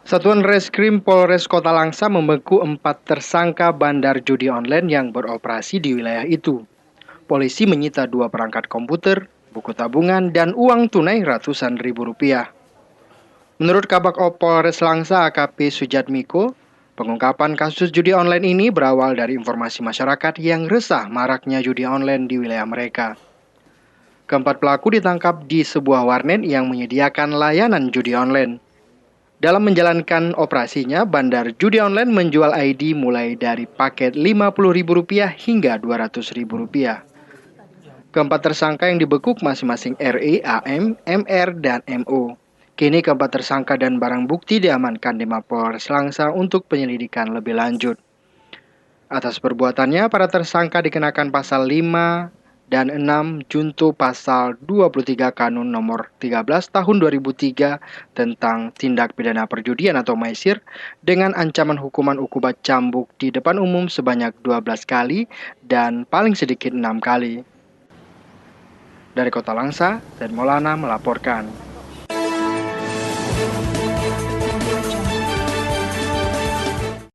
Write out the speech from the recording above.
Satuan Reskrim Polres Kota Langsa membekuk 4 tersangka bandar judi online yang beroperasi di wilayah itu. Polisi menyita 2 perangkat komputer, buku tabungan, dan uang tunai ratusan ribu rupiah. Menurut Kabak Op Polres Langsa AKP Sujatmiko, pengungkapan kasus judi online ini berawal dari informasi masyarakat yang resah maraknya judi online di wilayah mereka. Keempat pelaku ditangkap di sebuah warnet yang menyediakan layanan judi online. Dalam menjalankan operasinya, bandar judi online menjual ID mulai dari paket Rp50.000 hingga Rp200.000. Keempat tersangka yang dibekuk masing-masing RE, AM, MR, dan MO. Kini keempat tersangka dan barang bukti diamankan di Mapolres Langsa untuk penyelidikan lebih lanjut. Atas perbuatannya, para tersangka dikenakan pasal 5 dan 6 junto pasal 23 Kanun nomor 13 tahun 2003 tentang tindak pidana perjudian atau maisir dengan ancaman hukuman ukubat cambuk di depan umum sebanyak 12 kali dan paling sedikit 6 kali. Dari Kota Langsa, dan Maulana melaporkan.